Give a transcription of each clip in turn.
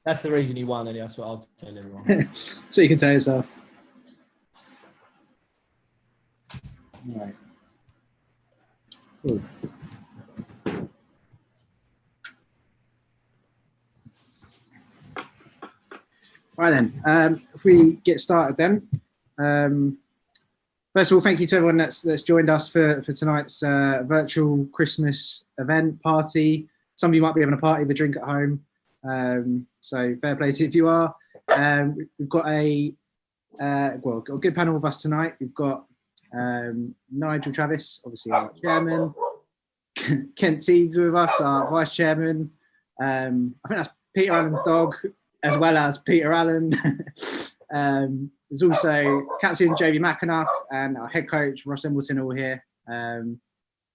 That's the reason he won, and that's what I'll tell everyone. So you can tell yourself. All right. Cool. Right then, if we get started then. First of all, thank you to everyone that's joined us for tonight's virtual Christmas event party. Some of you might be having a party with a drink at home, so fair play to you if you are. We've got got a good panel with us tonight. We've got Nigel Travis, obviously our chairman, Kent Teagues with us, our vice chairman. I think that's Peter Allen's dog, as well as Peter Allen. There's also Captain Jamie McAnuff and our head coach Ross Embleton all here.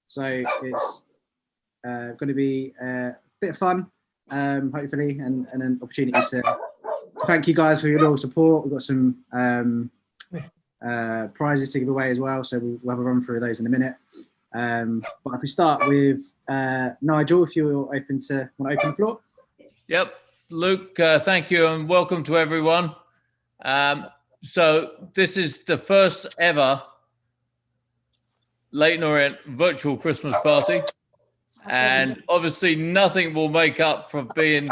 So it's going to be a bit of fun, hopefully, and an opportunity to thank you guys for your loyal support. We've got some prizes to give away as well, so we'll have a run through those in a minute. But if we start with Nigel, if you're open to want to open the floor. Yep, Luke, thank you and welcome to everyone. So this is the first ever Leyton Orient virtual Christmas party, and obviously nothing will make up for being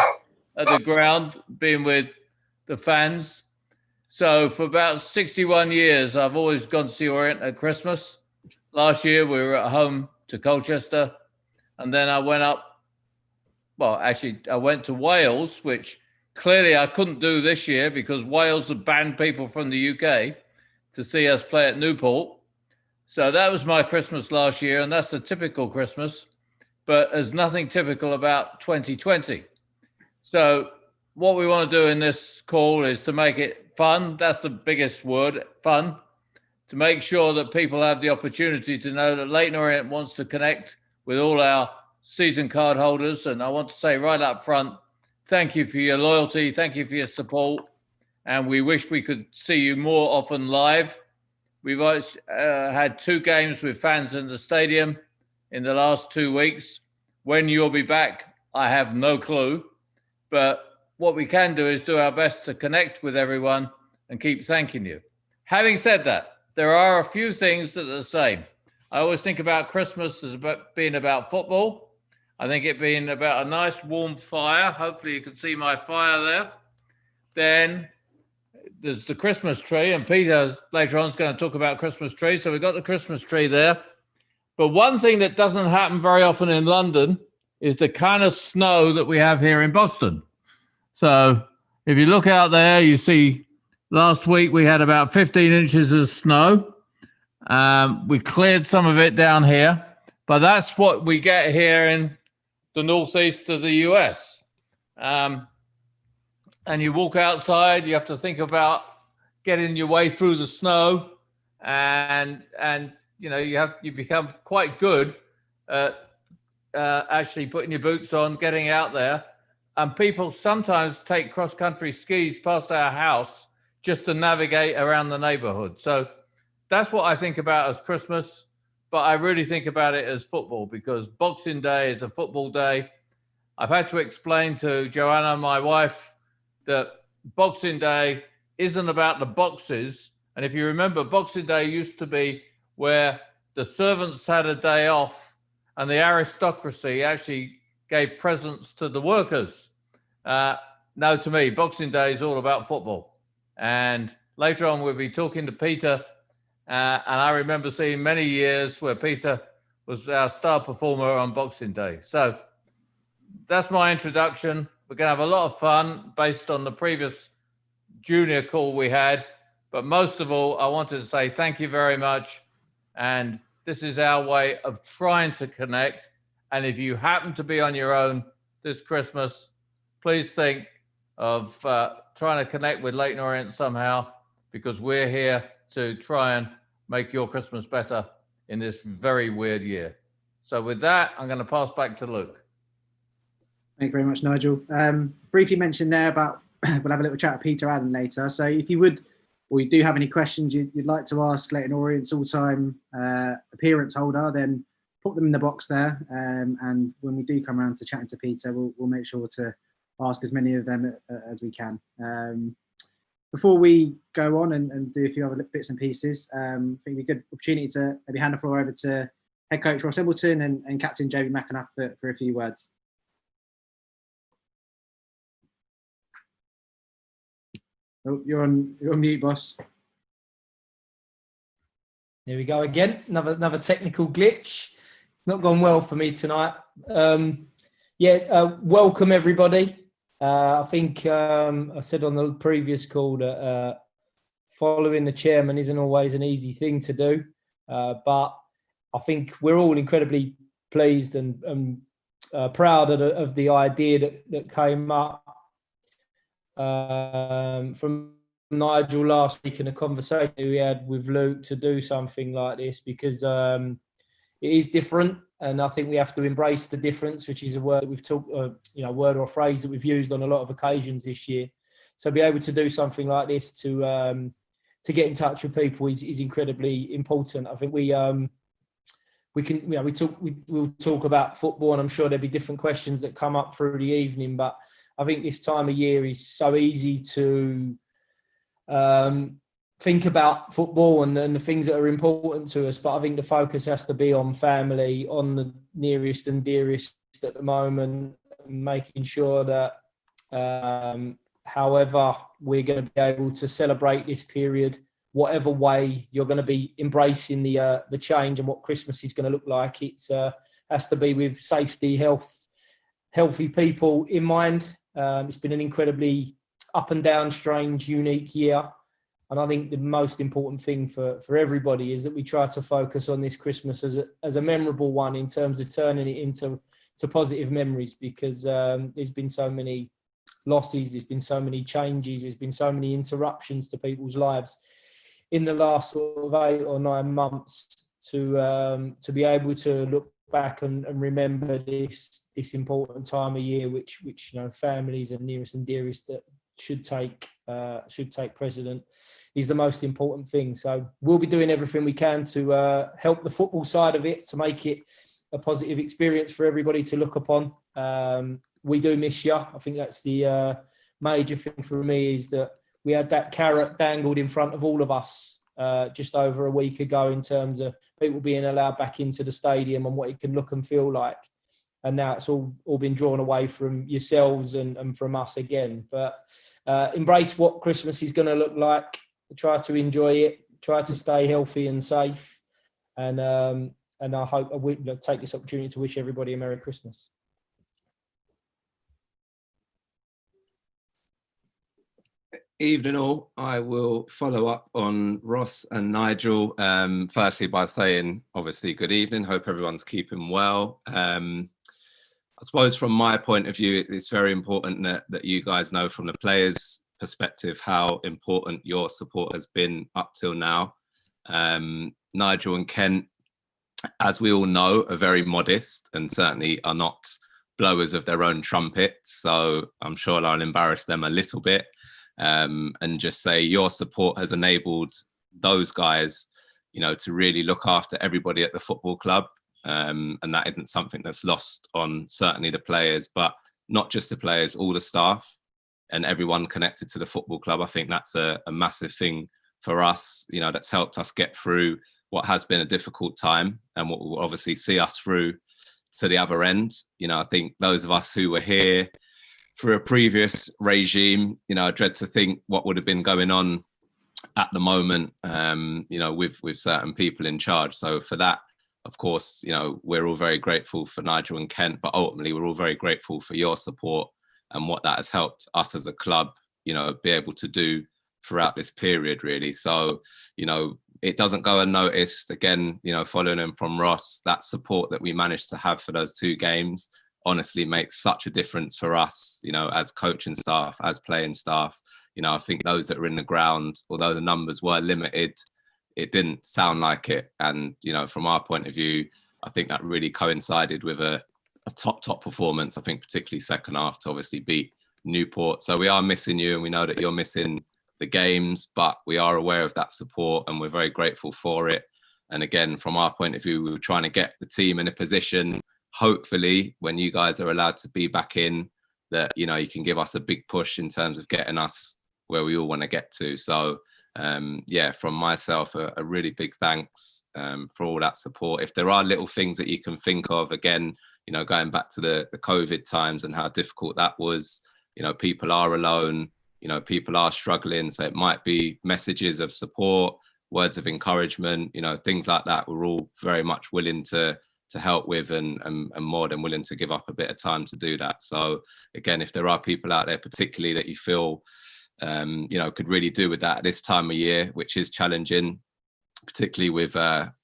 at the ground, being with the fans. So for about 61 years, I've always gone to see Orient at Christmas. Last year we were at home to Colchester, and then I went up. Well, actually, I went to Wales, which clearly I couldn't do this year because Wales have banned people from the UK to see us play at Newport. So that was my Christmas last year, and that's a typical Christmas, but there's nothing typical about 2020. So what we want to do in this call is to make it fun. That's the biggest word, fun, to make sure that people have the opportunity to know that Leyton Orient wants to connect with all our season card holders. And I want to say right up front, thank you for your loyalty. Thank you for your support. And we wish we could see you more often live. We've always had 2 games with fans in the stadium in the last 2 weeks. When you'll be back, I have no clue. But what we can do is do our best to connect with everyone and keep thanking you. Having said that, there are a few things that are the same. I always think about Christmas as being about football. I think it being about a nice warm fire. Hopefully you can see my fire there. Then there's the Christmas tree, and Peter later on is going to talk about Christmas tree. So we've got the Christmas tree there. But one thing that doesn't happen very often in London is the kind of snow that we have here in Boston. So if you look out there, you see last week we had about 15 inches of snow. We cleared some of it down here, but that's what we get here in the northeast of the US. And you walk outside, you have to think about getting your way through the snow, and you know you become quite good at actually putting your boots on, getting out there. And people sometimes take cross-country skis past our house just to navigate around the neighborhood. So that's what I think about as Christmas. But I really think about it as football, because Boxing Day is a football day. I've had to explain to Joanna, my wife, that Boxing Day isn't about the boxes. And if you remember, Boxing Day used to be where the servants had a day off and the aristocracy actually gave presents to the workers. No, to me, Boxing Day is all about football. And later on, we'll be talking to Peter. And I remember seeing many years where Peter was our star performer on Boxing Day. So that's my introduction. We're going to have a lot of fun based on the previous junior call we had. But most of all, I wanted to say thank you very much. And this is our way of trying to connect. And if you happen to be on your own this Christmas, please think of trying to connect with Leyton Orient somehow, because we're here to try and make your Christmas better in this very weird year. So with that, I'm going to pass back to Luke. Thank you very much, Nigel. Briefly mentioned there about we'll have a little chat with Peter Allen later. So if you would, or you do have any questions you'd like to ask Leyton Orient's all-time appearance holder, then put them in the box there. And when we do come around to chatting to Peter, we'll make sure to ask as many of them as we can. Before we go on and do a few other bits and pieces, I think it'd be a good opportunity to maybe hand the floor over to head coach Ross Embleton and captain Jamie McAnuff for a few words. Oh, you're on mute, boss. There we go again. Another technical glitch. Not gone well for me tonight. Welcome everybody. I think I said on the previous call that following the chairman isn't always an easy thing to do, but I think we're all incredibly pleased and proud of the idea that came up from Nigel last week in a conversation we had with Luke to do something like this, because it is different, and I think we have to embrace the difference, which is a word that we've talked, word or phrase that we've used on a lot of occasions this year. So be able to do something like this to get in touch with people is incredibly important. I think we'll talk about football, and I'm sure there'll be different questions that come up through the evening, but I think this time of year is so easy to think about football and the things that are important to us, but I think the focus has to be on family, on the nearest and dearest at the moment, making sure that however we're going to be able to celebrate this period, whatever way you're going to be embracing the change and what Christmas is going to look like, it's has to be with safety, healthy people in mind. It's been an incredibly up and down, strange, unique year. And I think the most important thing for everybody is that we try to focus on this Christmas as a memorable one, in terms of turning it into positive memories, because there's been so many losses, there's been so many changes, there's been so many interruptions to people's lives in the last sort of 8 or 9 months, to be able to look back and remember this important time of year, which families and nearest and dearest that should take precedent, is the most important thing. So we'll be doing everything we can to help the football side of it, to make it a positive experience for everybody to look upon. We do miss you. I think that's the major thing for me, is that we had that carrot dangled in front of all of us just over a week ago, in terms of people being allowed back into the stadium and what it can look and feel like. And now it's all been drawn away from yourselves and from us again. But embrace what Christmas is going to look like. Try to enjoy it. Try to stay healthy and safe. And I hope I will take this opportunity to wish everybody a Merry Christmas. Evening all. I will follow up on Ross and Nigel. Firstly, by saying, obviously, good evening. Hope everyone's keeping well. I suppose from my point of view, it's very important that you guys know from the players' perspective how important your support has been up till now. Nigel and Kent, as we all know, are very modest and certainly are not blowers of their own trumpets. So I'm sure I'll embarrass them a little bit, and just say your support has enabled those guys, to really look after everybody at the football club. And that isn't something that's lost on certainly the players, but not just the players, all the staff and everyone connected to the football club. I think that's a massive thing for us, that's helped us get through what has been a difficult time and what will obviously see us through to the other end. I think those of us who were here for a previous regime, I dread to think what would have been going on at the moment, with certain people in charge. So for that, of course, we're all very grateful for Nigel and Kent, but ultimately we're all very grateful for your support and what that has helped us as a club, be able to do throughout this period, really. So, it doesn't go unnoticed. Again, following them from Ross, that support that we managed to have for those 2 games honestly makes such a difference for us, as coaching staff, as playing staff. I think those that are in the ground, although the numbers were limited, it didn't sound like it. And, from our point of view, I think that really coincided with a top performance, I think particularly second half, to obviously beat Newport. So we are missing you, and we know that you're missing the games, but we are aware of that support and we're very grateful for it. And again, from our point of view, we were trying to get the team in a position, hopefully, when you guys are allowed to be back in, that, you know, you can give us a big push in terms of getting us where we all want to get to. So yeah, from myself, a really big thanks for all that support. If there are little things that you can think of, again, you know, going back to the COVID times and how difficult that was, you know, people are alone, you know, people are struggling. So it might be messages of support, words of encouragement, you know, things like that. We're all very much willing to help with, and more than willing to give up a bit of time to do that. So again, if there are people out there particularly that you feel you know, could really do with that at this time of year, which is challenging, particularly with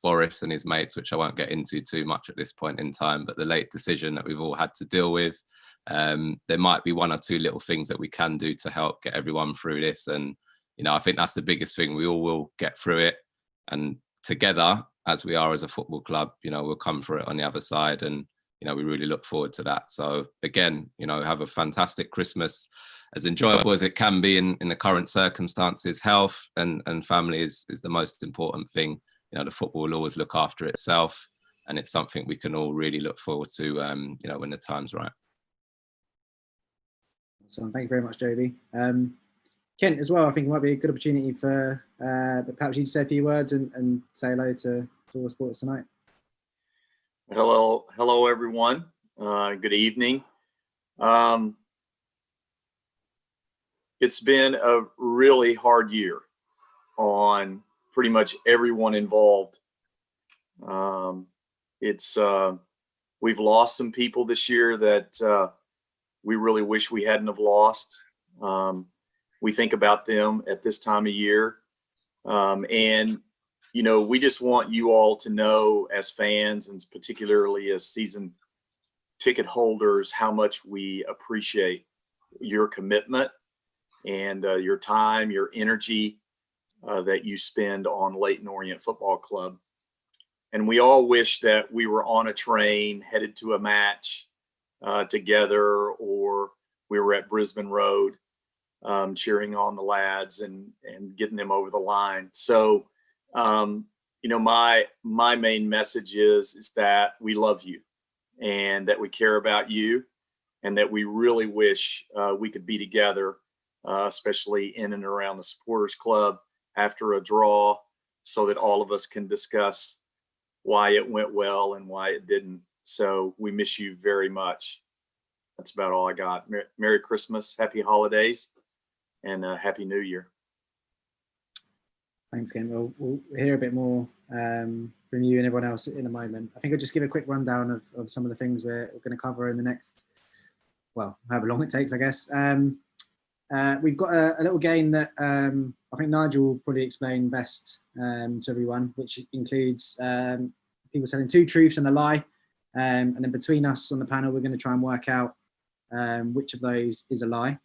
Boris and his mates, which I won't get into too much at this point in time, but the late decision that we've all had to deal with, there might be one or two little things that we can do to help get everyone through this. And, you know, I think that's the biggest thing. We all will get through it, and together, as we are as a football club, you know, we'll come through it on the other side. And, you know, we really look forward to that. So again, you know, have a fantastic Christmas, as enjoyable as it can be in the current circumstances. Health and family is the most important thing. You know, the football will always look after itself, and it's something we can all really look forward to, you know, when the time's right. So thank you very much, Jovi. Kent, as well, I think it might be a good opportunity for perhaps you to say a few words and say hello to all the sports tonight. Hello, everyone. Good evening. It's been a really hard year on pretty much everyone involved. We've lost some people this year that we really wish we hadn't have lost. We think about them at this time of year. And, you know, we just want you all to know, as fans and particularly as season ticket holders, how much we appreciate your commitment and your time, your energy that you spend on Leyton Orient Football Club. And we all wish that we were on a train headed to a match together, or we were at Brisbane Road cheering on the lads and getting them over the line. So, you know, my main message is that we love you and that we care about you, and that we really wish we could be together, especially in and around the supporters club after a draw, so that all of us can discuss why it went well and why it didn't. So we miss you very much. That's about all I got. Merry Christmas, happy holidays, and Happy New Year. Thanks, Ken. We'll hear a bit more from you and everyone else in a moment. I think I'll just give a quick rundown of some of the things we're going to cover in the next, well, however long it takes, I guess. We've got a little game that I think Nigel will probably explain best to everyone, which includes people telling two truths and a lie. And then between us on the panel, we're going to try and work out which of those is a lie.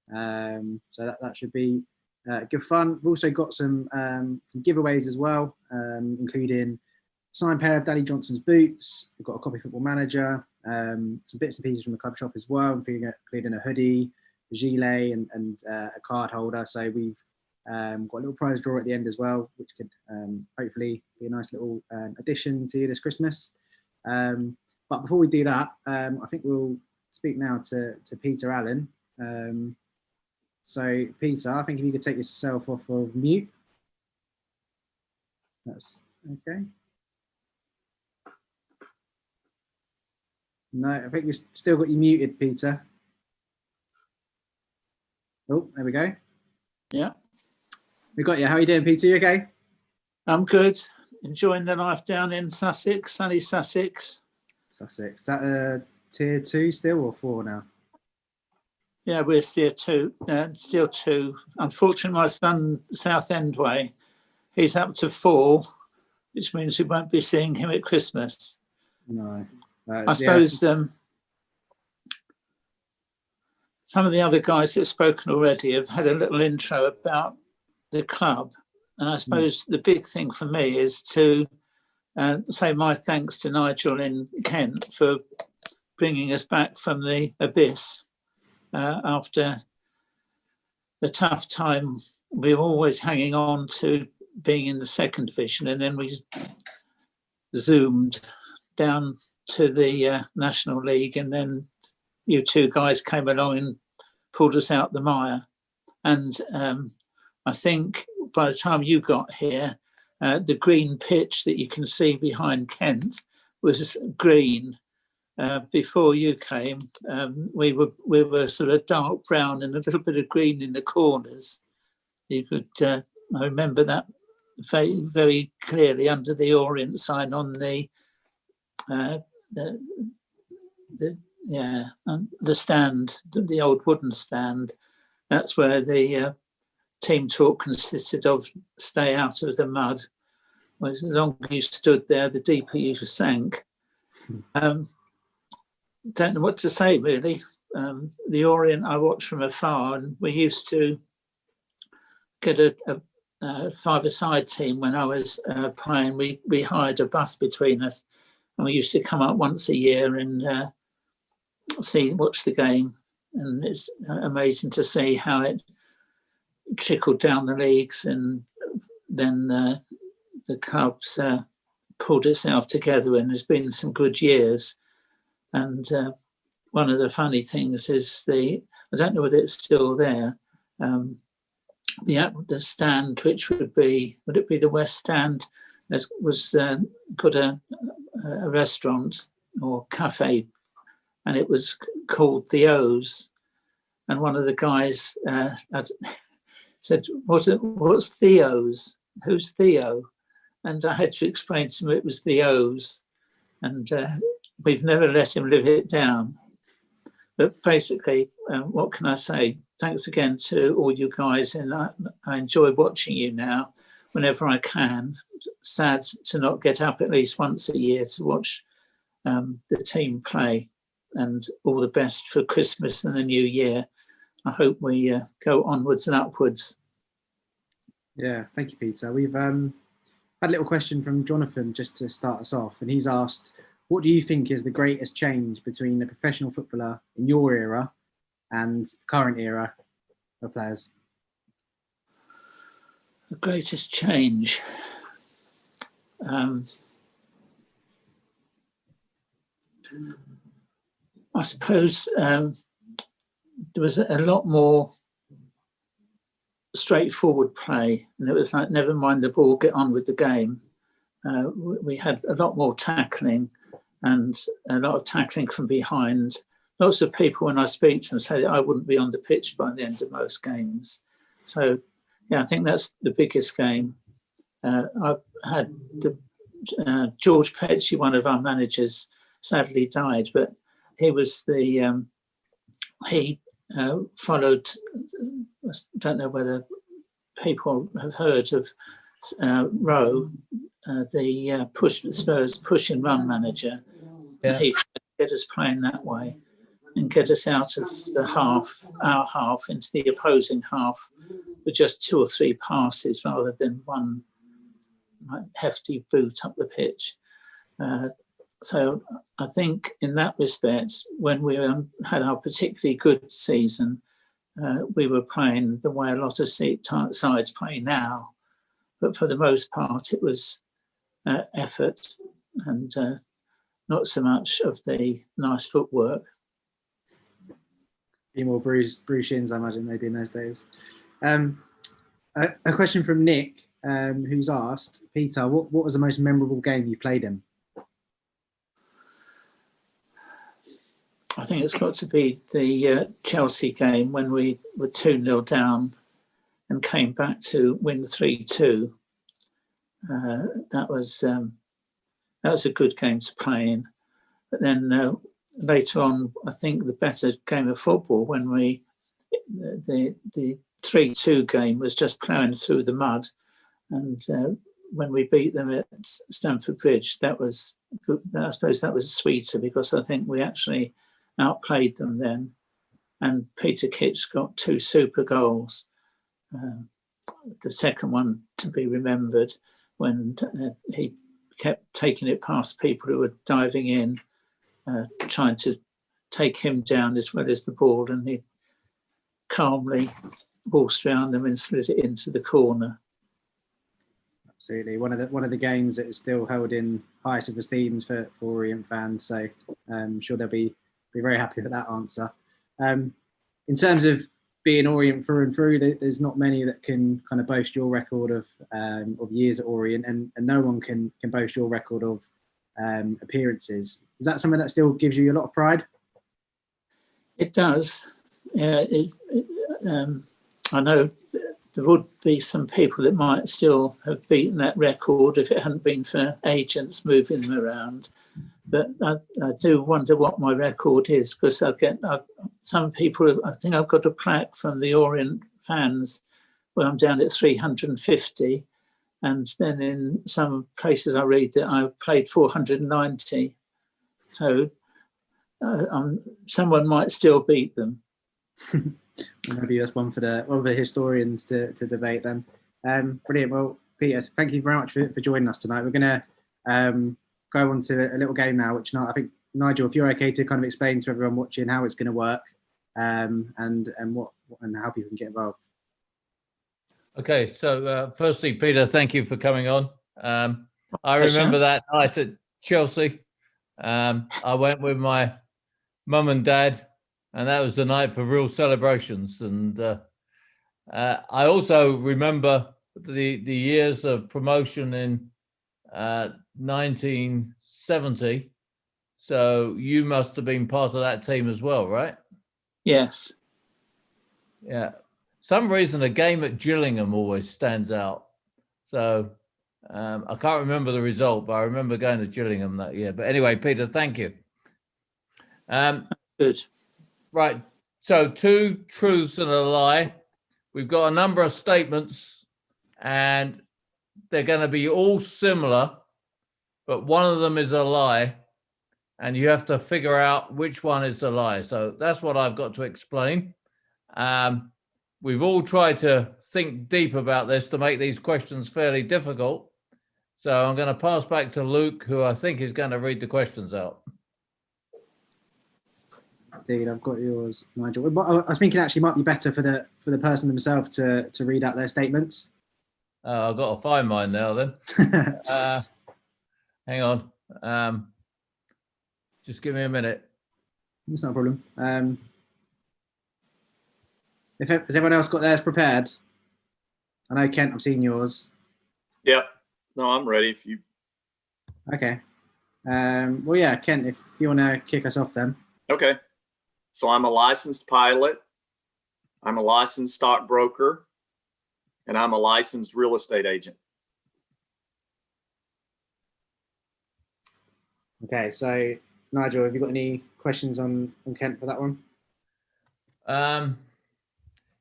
So that should be good fun. We've also got some giveaways as well, including a signed pair of Danny Johnson's boots. We've got a copy Football Manager, some bits and pieces from the club shop as well, including a hoodie, a gilet, and a card holder. So we've got a little prize draw at the end as well, which could hopefully be a nice little addition to this Christmas. But before we do that, I think we'll speak now to Peter Allen. So Peter, I think if you could take yourself off of mute. That's okay. No, I think we've still got you muted, Peter. Oh, there we go. Yeah. We got you. How are you doing, Peter? You okay? I'm good. Enjoying the life down in Sussex, sunny Sussex. Sussex. Is that tier 2 still or 4 now? Yeah, we're still two. Unfortunately, my son, Southend way, he's up to 4, which means we won't be seeing him at Christmas. No. I suppose some of the other guys that have spoken already have had a little intro about the club. And I suppose the big thing for me is to say my thanks to Nigel in Kent for bringing us back from the abyss after the tough time. We were always hanging on to being in the second division, and then we zoomed down to the National League, and then, you two guys came along and pulled us out the mire. And I think by the time you got here, the green pitch that you can see behind Kent was green. Before you came, we were sort of dark brown and a little bit of green in the corners. You could, I remember that very, very clearly under the Orient sign on the stand, the old wooden stand. That's where the team talk consisted of stay out of the mud. Whereas the longer you stood there, the deeper you sank. Don't know what to say, really. The Orient I watched from afar, and we used to get a five-a-side team when I was playing. We hired a bus between us, and we used to come up once a year and watch the game. And it's amazing to see how it trickled down the leagues, and then the clubs pulled itself together, and there's been some good years. And one of the funny things is I don't know whether it's still there, the stand, which would it be the West Stand, was got a restaurant or cafe, and it was called the O's. And one of the guys said, what's Theo's? Who's Theo? And I had to explain to him it was the O's. And we've never let him live it down. But basically, what can I say? Thanks again to all you guys, and I enjoy watching you now whenever I can. Sad to not get up at least once a year to watch the team play, and all the best for Christmas and the new year. I hope we go onwards and upwards. Yeah, thank you, Peter. We've had a little question from Jonathan just to start us off, and he's asked, what do you think is the greatest change between a professional footballer in your era and current era of players? The greatest change. I suppose there was a lot more straightforward play, and it was like, never mind the ball, get on with the game. We had a lot more tackling, and a lot of tackling from behind. Lots of people, when I speak to them, say that I wouldn't be on the pitch by the end of most games. So, yeah, I think that's the biggest game. I've had George Petchey, one of our managers, sadly died, but he was he followed, I don't know whether people have heard of Rowe, the Spurs push and run manager. Yeah. He tried to get us playing that way and get us out of our half, into the opposing half with just 2 or 3 passes rather than one hefty boot up the pitch. So I think in that respect, when we had our particularly good season, we were playing the way a lot of sides play now. But for the most part, it was effort and not so much of the nice footwork. A few more bruised shins, I imagine, maybe in those days. A question from Nick, who's asked, Peter, what was the most memorable game you played in? I think it's got to be the Chelsea game when we were 2-0 down and came back to win 3-2. That was a good game to play in. But then later on, I think the better game of football when the 3-2 game was just ploughing through the mud, and when we beat them at Stamford Bridge, that was good. I suppose that was sweeter because I think we actually outplayed them then, and Peter Kitch got 2 super goals. The second one to be remembered when he kept taking it past people who were diving in, trying to take him down as well as the ball, and he calmly waltzed around them and slid it into the corner. Absolutely, one of the games that is still held in highest of esteem for Orient fans. So I'm sure there'll be be very happy with that answer. In terms of being Orient through and through, there's not many that can kind of boast your record of years at Orient, and no one can boast your record of appearances. Is that something that still gives you a lot of pride? It does. Yeah, I know there would be some people that might still have beaten that record if it hadn't been for agents moving them around. But I do wonder what my record is, because some people, I think I've got a plaque from the Orient fans where I'm down at 350. And then in some places I read that I played 490. So someone might still beat them. Maybe that's one for the historians to debate then. Brilliant. Well, Peter, thank you very much for joining us tonight. We're going to go on to a little game now, which I think, Nigel, if you're okay to kind of explain to everyone watching how it's going to work, and how people can get involved. Okay, so firstly, Peter, thank you for coming on. I remember that night at Chelsea. I went with my mum and dad, and that was the night for real celebrations. And I also remember the years of promotion in 1970. So you must have been part of that team as well, right? Yes. Yeah. Some reason a game at Gillingham always stands out. So I can't remember the result, but I remember going to Gillingham that year. But anyway, Peter, thank you. Good. Right. So 2 truths and a lie. We've got a number of statements, and they're going to be all similar, but one of them is a lie, and you have to figure out which one is the lie. So that's what I've got to explain. We've all tried to think deep about this to make these questions fairly difficult. So I'm going to pass back to Luke, who I think is going to read the questions out. Indeed, I've got yours, Nigel. But I was thinking actually might be better for the person themselves to read out their statements. I've got to find mine now then. Hang on. Just give me a minute. That's not a problem. Has everyone else got theirs prepared? I know, Kent, I've seen yours. Yep. No, I'm ready if you. Okay. Well, yeah, Kent, if you want to kick us off then. Okay. So I'm a licensed pilot. I'm a licensed stockbroker. And I'm a licensed real estate agent. Okay. So, Nigel, have you got any questions on Kent for that one?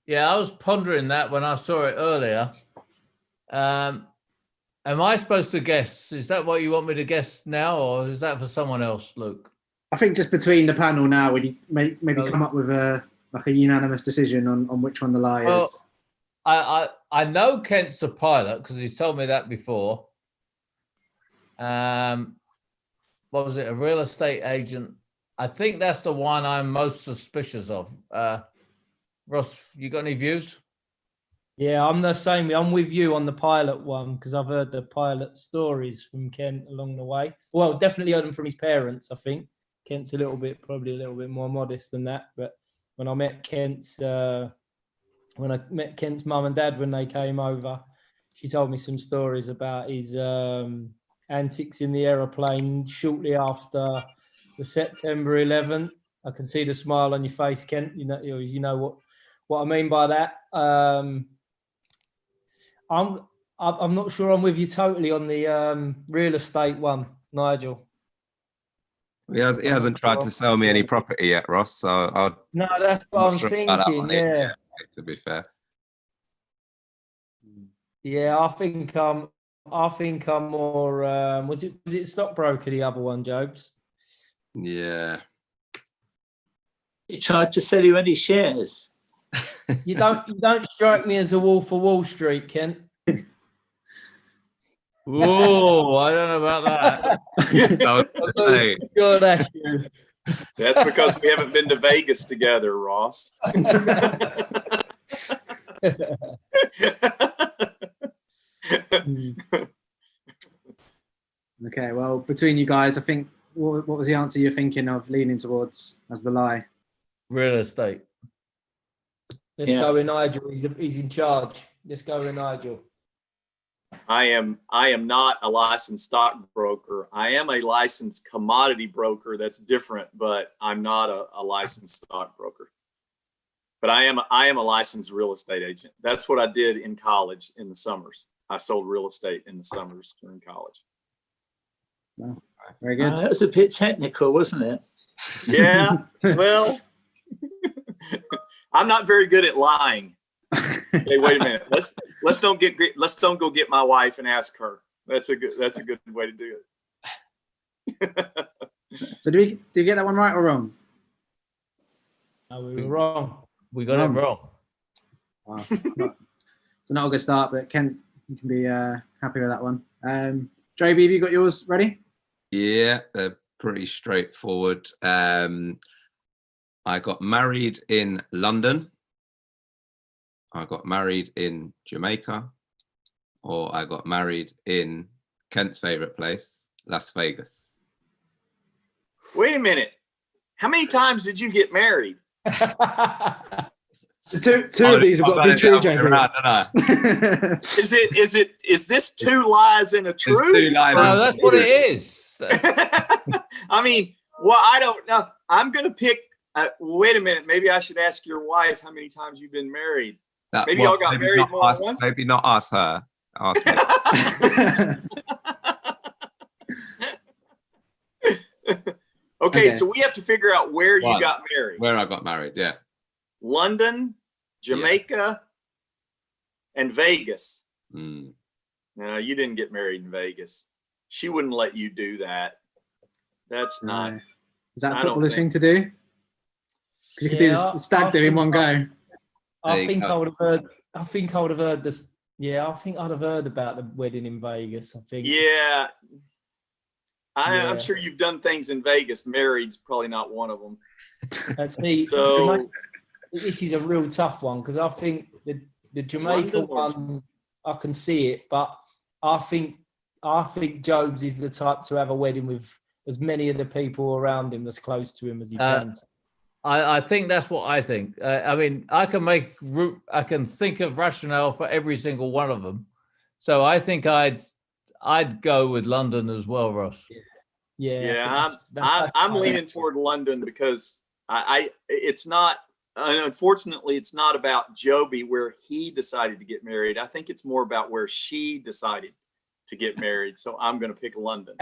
Yeah, I was pondering that when I saw it earlier. Am I supposed to guess? Is that what you want me to guess now, or is that for someone else, Luke? I think just between the panel now, would you maybe come up with a unanimous decision on which one the lie is? I know Kent's a pilot because he's told me that before. What was it? A real estate agent. I think that's the one I'm most suspicious of. Ross, you got any views? Yeah, I'm the same. I'm with you on the pilot one because I've heard the pilot stories from Kent along the way. Well, definitely heard them from his parents, I think. Kent's probably a little bit more modest than that. But when I met Kent's mum and dad when they came over, she told me some stories about his antics in the aeroplane shortly after the September 11th. I can see the smile on your face, Kent. You know what I mean by that. I'm not sure I'm with you totally on the real estate one, Nigel. He hasn't tried to sell me any property yet, Ross. So no, that's what I'm thinking. Yeah, to be fair. Yeah, I think I'm more. Was it stockbroker, the other one, Jobs? Yeah. He tried to sell you any shares. You don't strike me as a wolf of Wall Street, Kent. Whoa, I don't know about that. That's because we haven't been to Vegas together, Ross. Okay, well, between you guys, I think what was the answer you're thinking of leaning towards as the lie? Real estate. Let's go with Nigel. He's in charge. Let's go with Nigel. I am not a licensed stockbroker. I am a licensed commodity broker. That's different, but I'm not a licensed stockbroker. But I am a licensed real estate agent. That's what I did in college in the summers. I sold real estate in the summers during college. Wow. Very good. That was a bit technical, wasn't it? Yeah. Well, I'm not very good at lying. Hey, wait a minute. Let's don't go get my wife and ask her. That's a good way to do it. So did you get that one right or wrong? No, we were wrong. We got it wrong. Wow. So not a good start, but Kent, you can be happy with that one. Joby, have you got yours ready? Yeah, they're pretty straightforward. I got married in London. I got married in Jamaica, or I got married in Kent's favorite place, Las Vegas. Wait a minute. How many times did you get married? Two of these have got to be true, JB. Is this two lies and a truth? Two lies. No, that's what it is. I mean, well, I don't know. I'm going to pick. Wait a minute. Maybe I should ask your wife how many times you've been married. Maybe y'all got married more than once. Maybe not ask her. Ask me. Okay, so we have to figure out where you got married. Where I got married, yeah. London, Jamaica, and Vegas. Mm. No, you didn't get married in Vegas. She wouldn't let you do that. That's not. Is that a footballer's thing to do? You could do the stag do in one go. I think I would have heard this. Yeah, I think I'd have heard about the wedding in Vegas. I think. Yeah. I'm sure you've done things in Vegas. Married's probably not one of them. So this is a real tough one because I think the Jamaica one, I can see it, but I think Jobs is the type to have a wedding with as many of the people around him that's close to him as he can. I think that's what I think. I mean, I can think of rationale for every single one of them. So I think I'd go with London as well, Ross. Yeah. I'm leaning toward London because it's not. Unfortunately, it's not about Joby where he decided to get married. I think it's more about where she decided to get married. So I'm going to pick London.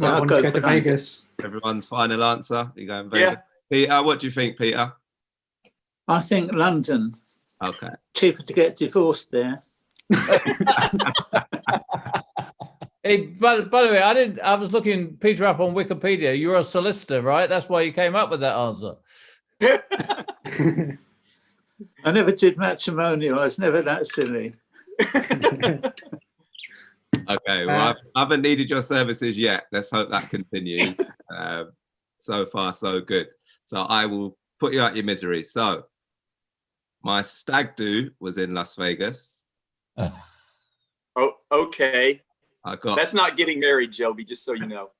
I'll go to Vegas. Everyone's final answer. You going Vegas? Yeah. Peter, what do you think, Peter? I think London. Okay. Cheaper to get divorced there. Hey, by the way, I was looking Peter up on Wikipedia. You're a solicitor, right? That's why you came up with that answer. I never did matrimonial. I was never that silly. Okay, well, I haven't needed your services yet. Let's hope that continues. So far, so good. So I will put you out your misery. So my stag do was in Las Vegas. Oh, okay. That's not getting married, Joby, just so you know.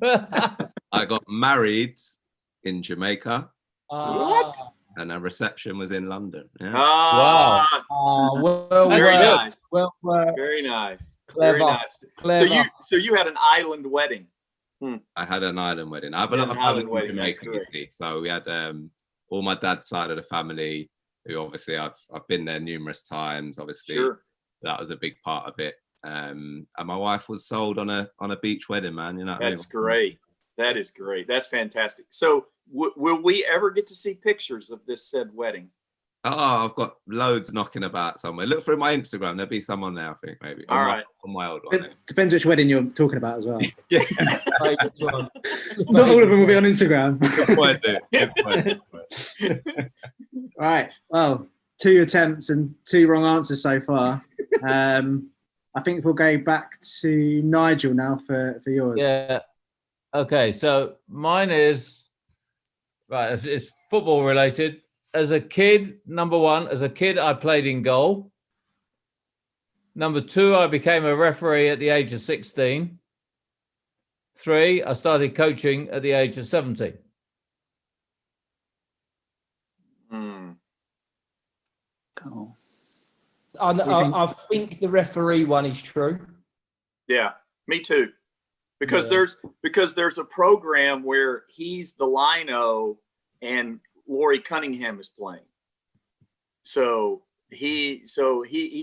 I got married in Jamaica. What? And a reception was in London. Yeah. Wow. Well, very nice. Well, very nice. Clever. Very nice. Clever. So you had an island wedding. I had an island wedding. I have a lot of family in Jamaica, you see. So we had all my dad's side of the family, who obviously I've been there numerous times. Obviously, that was a big part of it. And my wife was sold on a beach wedding, man. You know, that's great. That is great. That's fantastic. So will we ever get to see pictures of this said wedding? Oh, I've got loads knocking about somewhere. Look through my Instagram. There'll be some on there, I think, maybe. All right. On my old one. It depends which wedding you're talking about as well. Yeah. Not all of them will be on Instagram. Good point, dude. Good point. All right. Well, 2 attempts and 2 wrong answers so far. I think we'll go back to Nigel now for yours. Yeah. Okay. So mine is right. It's football related. As a kid, number one, I played in goal. Number 2, I became a referee at the age of 16. 3, I started coaching at the age of 17. Goal. I think the referee one is true. Yeah, me too. Because Yeah. there's a program where he's the lino and Laurie Cunningham is playing. So he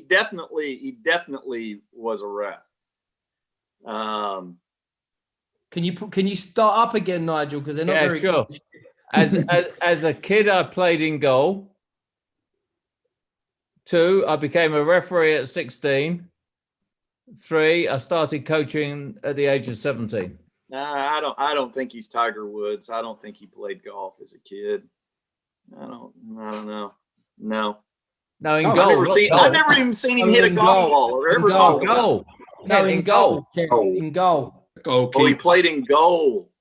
definitely was a ref. Can you start up again, Nigel? Because they're not very sure. good. As a kid, I played in goal. 2, I became a referee at 16. 3, I started coaching at the age of 17. Nah, I don't think he's Tiger Woods. I don't think he played golf as a kid. I don't know. No. No, in Oh, goal. I've never even seen him hit a in golf goal. ball or ever In talk goal. about it. Goal. No, in goal. In goal. Oh, he Goalkeeper. played in goal.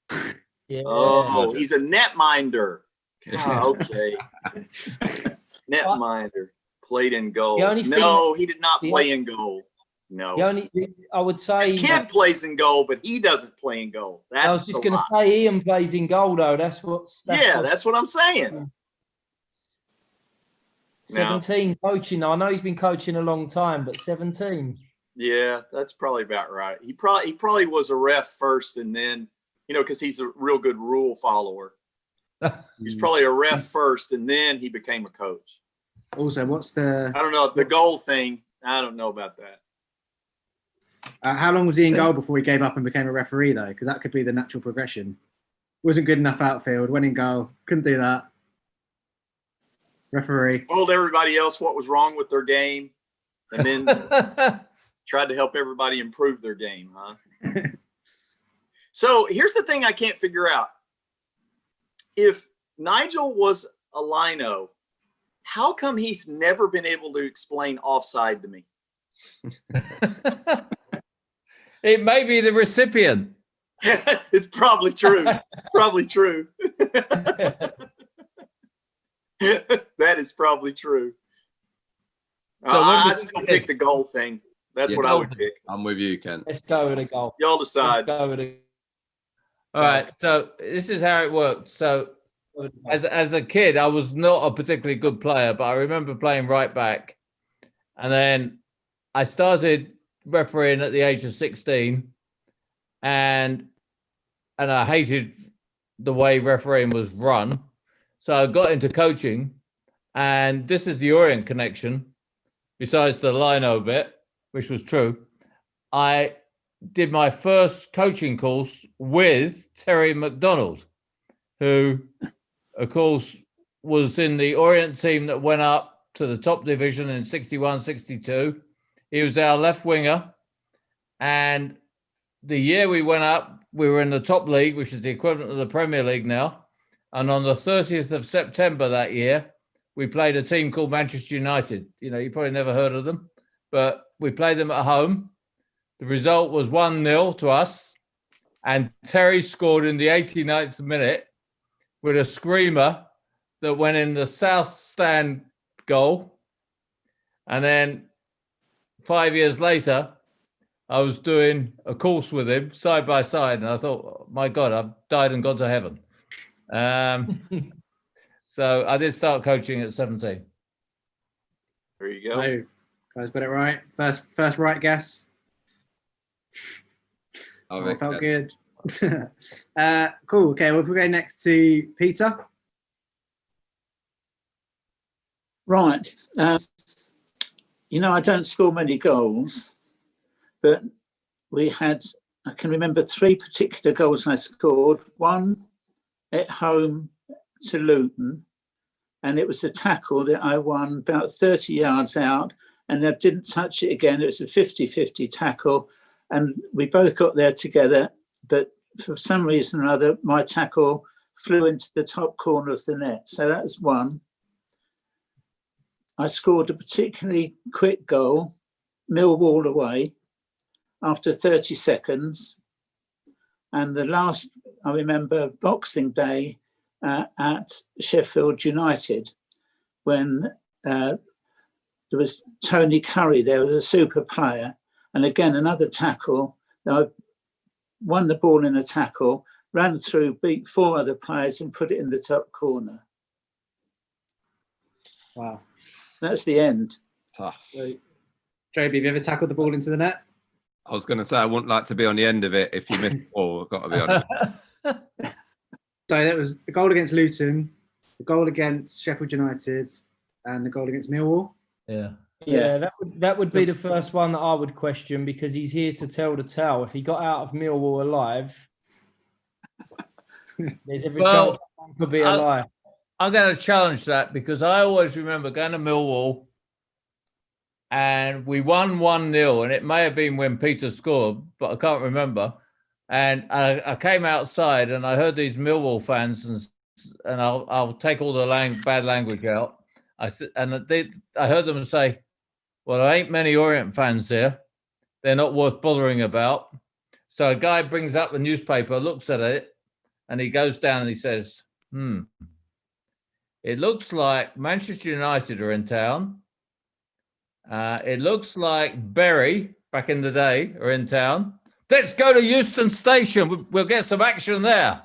Yeah. Oh, he's a netminder. Okay. Netminder. Played in goal. The only thing- No, he did not the play in goal. No. I would say His kid plays in goal, but he doesn't play in goal. That's I was just going to say Ian plays in goal though. That's what I'm saying. 17 coaching. I know he's been coaching a long time, but 17. Yeah, that's probably about right. He probably was a ref first, and then because he's a real good rule follower. He's probably a ref first, and then he became a coach. Also, what's the? I don't know the goal thing. I don't know about that. How long was he in goal before he gave up and became a referee, though? Because that could be the natural progression. Wasn't good enough outfield, went in goal, couldn't do that. Referee. Told everybody else what was wrong with their game, and then tried to help everybody improve their game, huh? So here's the thing I can't figure out. If Nigel was a lino, how come he's never been able to explain offside to me? It may be the recipient. It's probably true. Probably true. That is probably true. So I still pick the goal thing. That's what I would pick. I'm with you, Ken. Let's go with a goal. Y'all decide. Let's go with a All right. So this is how it worked. So as a kid, I was not a particularly good player, but I remember playing right back. And then I started refereeing at the age of 16, and I hated the way refereeing was run. So I got into coaching, and this is the Orient connection. Besides the lino bit, which was true, I did my first coaching course with Terry Mcdonald, who, of course, was in the Orient team that went up to the top division in 61, 62. He was our left winger. And the year we went up, we were in the top league, which is the equivalent of the Premier League now. And on the 30th of September that year, we played a team called Manchester United. You probably never heard of them, but we played them at home. The result was 1-0 to us. And Terry scored in the 89th minute with a screamer that went in the south stand goal. And then 5 years later, I was doing a course with him side by side. And I thought, oh, my God, I've died and gone to heaven. So I did start coaching at 17. There you go. So, guys, got it right. First right guess. Felt good. Cool. Okay, well, if we go next to Peter. Right. I don't score many goals, but I can remember 3 particular goals I scored. One at home to Leyton, and it was a tackle that I won about 30 yards out, and I didn't touch it again. It was a 50-50 tackle, and we both got there together, but for some reason or other, my tackle flew into the top corner of the net. So that was one. I scored a particularly quick goal, Millwall away, after 30 seconds. And the last, I remember Boxing Day at Sheffield United, when there was Tony Curry there with a super player. And again, another tackle. I won the ball in a tackle, ran through, beat 4 other players and put it in the top corner. Wow. That's the end. Tough. So, Joby, have you ever tackled the ball into the net? I was going to say I wouldn't like to be on the end of it if you missed the ball. I've got to be honest. So that was the goal against Luton, the goal against Sheffield United, and the goal against Millwall. Yeah, that would be the first one that I would question, because he's here to tell the tale. If he got out of Millwall alive, there's every chance it could be a lie. I'm going to challenge that, because I always remember going to Millwall and we won 1-0, and it may have been when Peter scored, but I can't remember. And I came outside and I heard these Millwall fans, and I'll take all the bad language out. I heard them say, "Well, there ain't many Orient fans here. They're not worth bothering about." So a guy brings up the newspaper, looks at it, and he goes down and he says, "It looks like Manchester United are in town. It looks like Bury, back in the day, are in town. Let's go to Euston Station. We'll get some action there."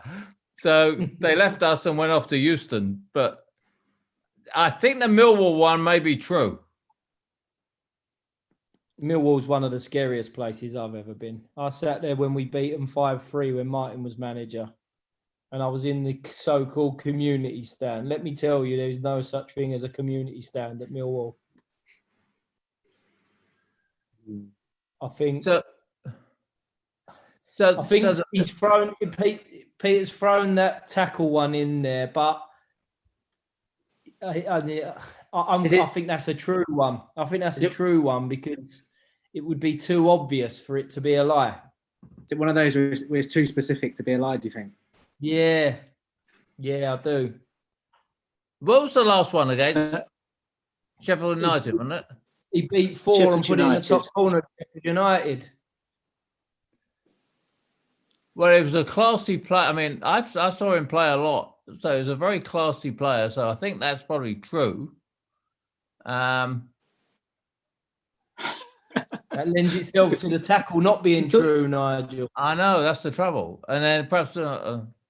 So they left us and went off to Euston. But I think the Millwall one may be true. Millwall's one of the scariest places I've ever been. I sat there when we beat them 5-3 when Martin was manager. And I was in the so-called community stand. Let me tell you, there's no such thing as a community stand at Millwall. I think... I think Peter's thrown that tackle one in there, but I think that's a true one. I think that's a true one, because it would be too obvious for it to be a lie. Is it one of those where it's too specific to be a lie, do you think? Yeah, I do. What was the last one against? Sheffield United, wasn't it? He beat 4 Sheffield and put it in the top corner of Sheffield United. Well, it was a classy player. I mean, I saw him play a lot, so he was a very classy player. So I think that's probably true. That lends itself to the tackle not being true, Nigel. I know, that's the trouble. And then perhaps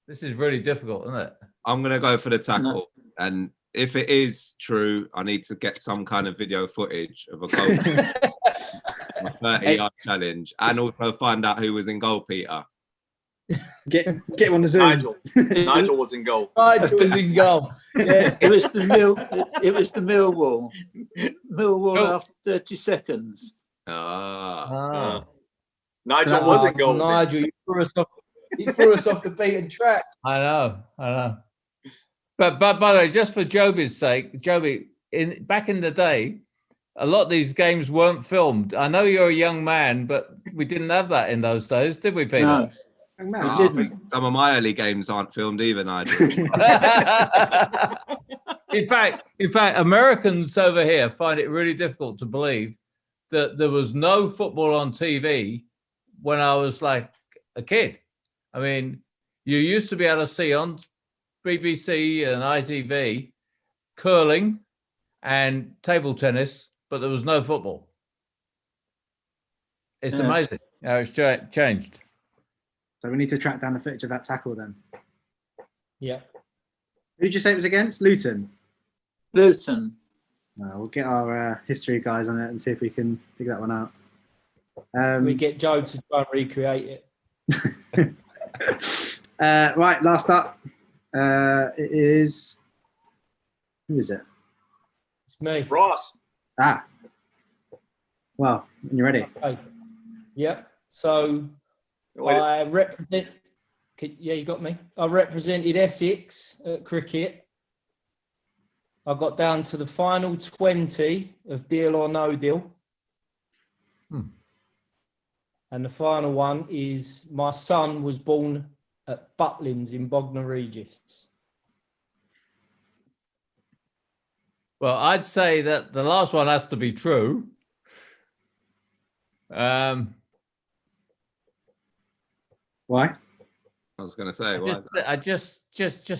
this is really difficult, isn't it? I'm going to go for the tackle. No. And if it is true, I need to get some kind of video footage of a goal, a 30-yard challenge, and also find out who was in goal, Peter. Get him on the Zoom. Nigel was in goal. Nigel was in goal. Yeah. It was the Millwall. Millwall after 30 seconds. Nigel was in goal. Nigel, you threw us off the beaten track. I know. But by the way, just for Joby's sake, Joby, back in the day, a lot of these games weren't filmed. I know you're a young man, but we didn't have that in those days, did we, Peter? No. I think some of my early games aren't filmed either, Nigel. In fact, Americans over here find it really difficult to believe that there was no football on TV when I was like a kid. I mean, you used to be able to see on BBC and ITV curling and table tennis, but there was no football. It's amazing how it's changed. So we need to track down the footage of that tackle then. Yeah. Who did you say it was against? Luton. We'll get our history guys on it and see if we can figure that one out. We get Joe to try and recreate it. Right, last up. It is... Who is it? It's me. Ross. Well, when you're ready. Okay. Yep. So... I represent. Yeah, you got me. I represented Essex at cricket. I got down to the final 20 of Deal or No Deal. And the final one is my son was born at Butlins in Bognor Regis. Well, I'd say that the last one has to be true. Why? I was going to say, why? I just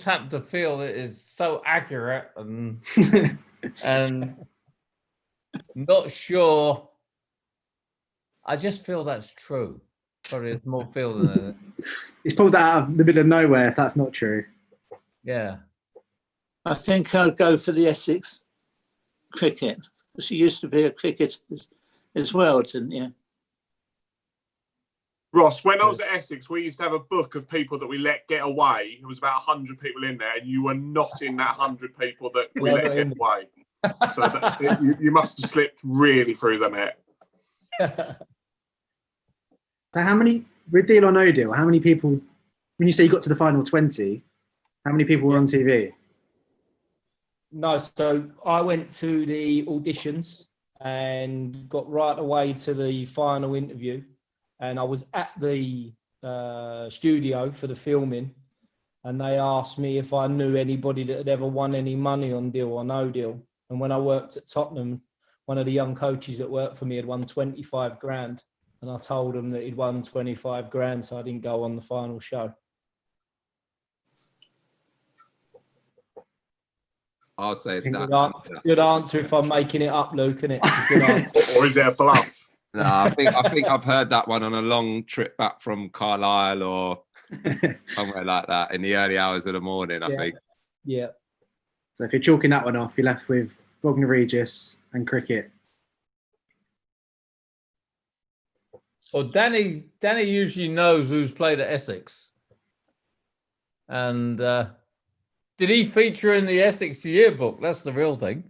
happen to feel it is so accurate and and not sure. I just feel that's true. Probably a small field in there. He's pulled that out of the middle of nowhere, if that's not true. Yeah. I think I'll go for the Essex cricket. She used to be a cricketer as well, didn't you? Ross, when I was at Essex, we used to have a book of people that we let get away. There was about 100 people in there, and you were not in that 100 people that we let get away. So you must have slipped really through the net. So how many, with Deal or No Deal, how many people, when you say you got to the final 20, how many people were on TV? No, so I went to the auditions and got right away to the final interview. And I was at the studio for the filming, and they asked me if I knew anybody that had ever won any money on Deal or No Deal. And when I worked at Tottenham, one of the young coaches that worked for me had won 25 grand. And I told him that he'd won 25 grand, so I didn't go on the final show. I'll say Good answer if I'm making it up, Luke, isn't it? Good answer. Or is it a bluff? No, I think I've heard that one on a long trip back from Carlisle or somewhere like that in the early hours of the morning, I think. Yeah. So if you're chalking that one off, you're left with Bognor Regis and cricket. Well, Danny usually knows who's played at Essex. And did he feature in the Essex yearbook? That's the real thing.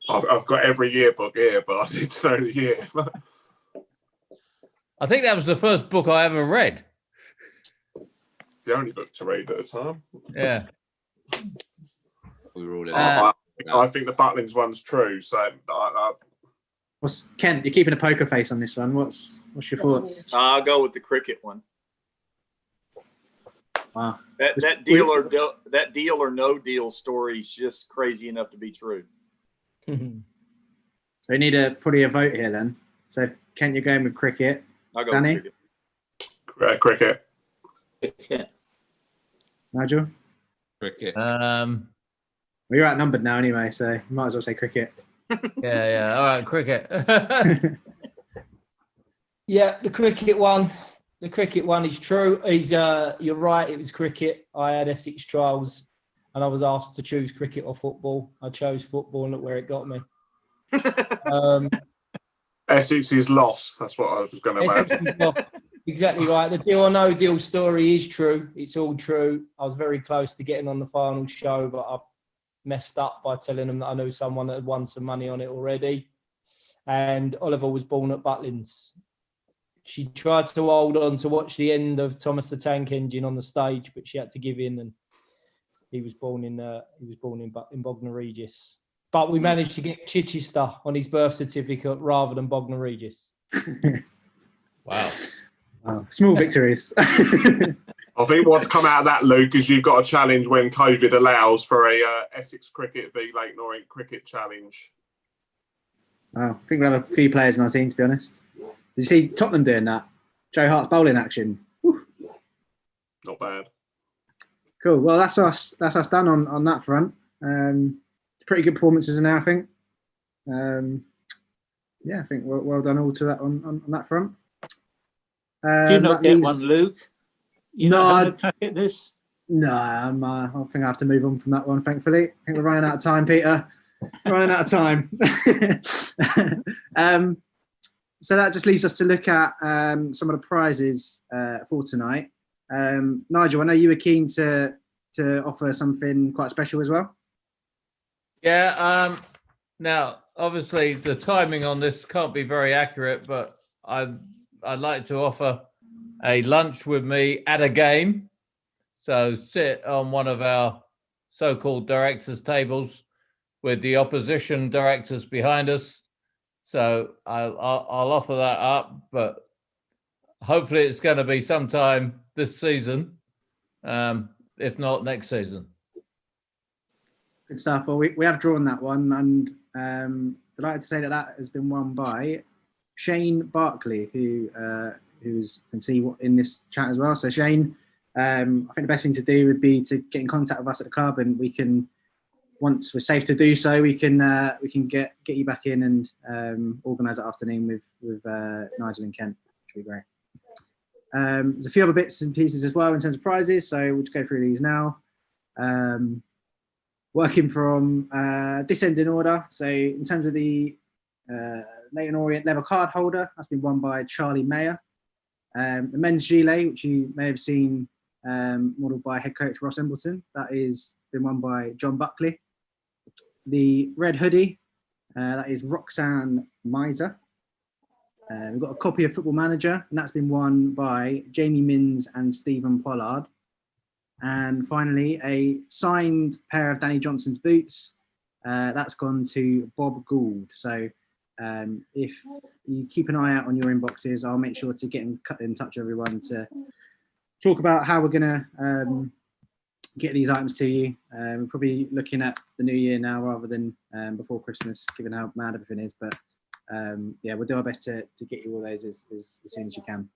I've got every yearbook here, but I didn't know the year. I think that was the first book I ever read. The only book to read at a time. Yeah. We were all in I think the Butlins one's true. So, Kent, you're keeping a poker face on this one. What's your thoughts? I'll go with the cricket one. Wow. That deal or no deal story is just crazy enough to be true. So we need probably a vote here then. So Kent, you're going with cricket. I'll go Danny? with cricket. Cricket. Cricket. Nigel? cricket. Well, you're outnumbered now anyway, so you might as well say cricket. Yeah. All right, cricket. Yeah, the cricket one. The cricket one is true. You're right, it was cricket. I had Essex trials and I was asked to choose cricket or football. I chose football and look where it got me. Essex is lost. That's what I was going to add. Exactly right. The Deal or No Deal story is true. It's all true. I was very close to getting on the final show, but I messed up by telling them that I knew someone that had won some money on it already. And Oliver was born at Butlins. She tried to hold on to watch the end of Thomas the Tank Engine on the stage, but she had to give in, and he was born in Bognor Regis. But we managed to get Chichester on his birth certificate rather than Bognor Regis. Wow. Small victories. I think what's come out of that, Luke, is you've got a challenge when COVID allows for a Essex Cricket v Leyton Orient cricket challenge. I think we'll have a few players in our team, to be honest. Did you see Tottenham doing that? Joe Hart's bowling action. Woo. Not bad. Cool. Well, that's us done on that front. Pretty good performances in there, I think. I think well done all to that on that front. Do you not get one, Luke? You're not having a crack at this? No, I think I have to move on from that one, thankfully. I think we're running out of time, Peter. We're running out of time. So that just leaves us to look at some of the prizes for tonight. Nigel, I know you were keen to offer something quite special as well. Yeah. Now, obviously, the timing on this can't be very accurate, but I'd like to offer a lunch with me at a game. So sit on one of our so-called directors' tables with the opposition directors behind us. So I'll offer that up, but hopefully it's going to be sometime this season, if not next season. Good stuff. Well, we have drawn that one, and delighted to say that has been won by Shane Barkley, who can see in this chat as well. So Shane, I think the best thing to do would be to get in contact with us at the club, and we can, once we're safe to do so, we can get you back in and organise that afternoon with Nigel and Kent. which would be great. There's a few other bits and pieces as well in terms of prizes, so we'll just go through these now. Working from descending order, so in terms of the Leyton Orient leather card holder, that's been won by Charlie Mayer. The men's gilet, which you may have seen modelled by head coach Ross Embleton, that is been won by John Buckley. The red hoodie, that is Roxanne Miser. We've got a copy of Football Manager, and that's been won by Jamie Minns and Stephen Pollard. And finally, a signed pair of Danny Johnson's boots. That's gone to Bob Gould. So if you keep an eye out on your inboxes, I'll make sure to get in touch with everyone to talk about how we're going to get these items to you. We're probably looking at the new year now rather than before Christmas, given how mad everything is. But yeah, we'll do our best to get you all those as soon as you can.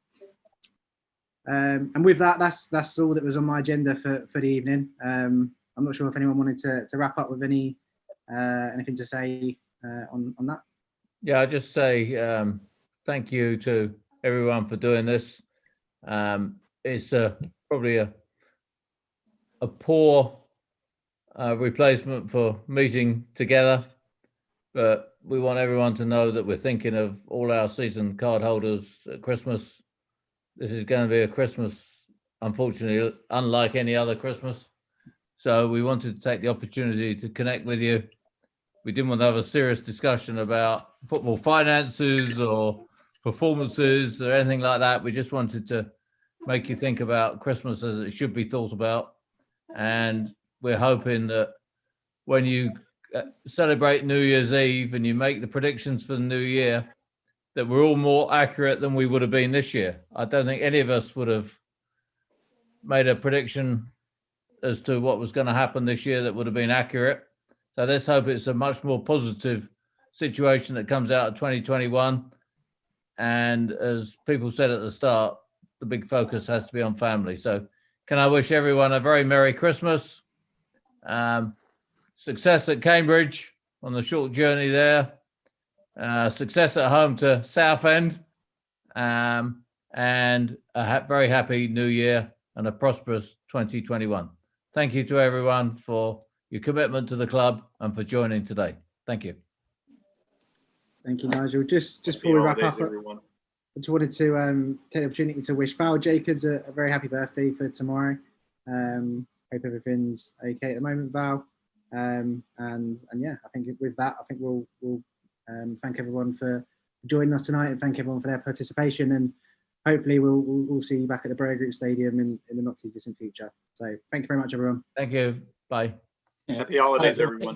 And with that, that's all that was on my agenda for the evening. I'm not sure if anyone wanted to wrap up with anything to say on that. Yeah, I'll just say thank you to everyone for doing this. It's probably a poor replacement for meeting together, but we want everyone to know that we're thinking of all our season card holders at Christmas. This is going to be a Christmas, unfortunately, unlike any other Christmas. So we wanted to take the opportunity to connect with you. We didn't want to have a serious discussion about football finances or performances or anything like that. We just wanted to make you think about Christmas as it should be thought about. And we're hoping that when you celebrate New Year's Eve and you make the predictions for the new year, that we're all more accurate than we would have been this year. I don't think any of us would have made a prediction as to what was going to happen this year that would have been accurate. So let's hope it's a much more positive situation that comes out of 2021. And as people said at the start, the big focus has to be on family. So can I wish everyone a very Merry Christmas, success at Cambridge on the short journey there, success at home to Southend, and a very happy New Year and a prosperous 2021. Thank you to everyone for your commitment to the club and for joining today. Thank you. Thank you, Nigel. Just before we wrap up, everyone, I just wanted to take the opportunity to wish Val Jacobs a very happy birthday for tomorrow. Hope everything's okay at the moment, Val. And yeah, I think with that, I think we'll thank everyone for joining us tonight and thank everyone for their participation. And hopefully we'll see you back at the Borough Group Stadium in the not too distant future. So thank you very much, everyone. Thank you. Bye. Happy holidays, everyone.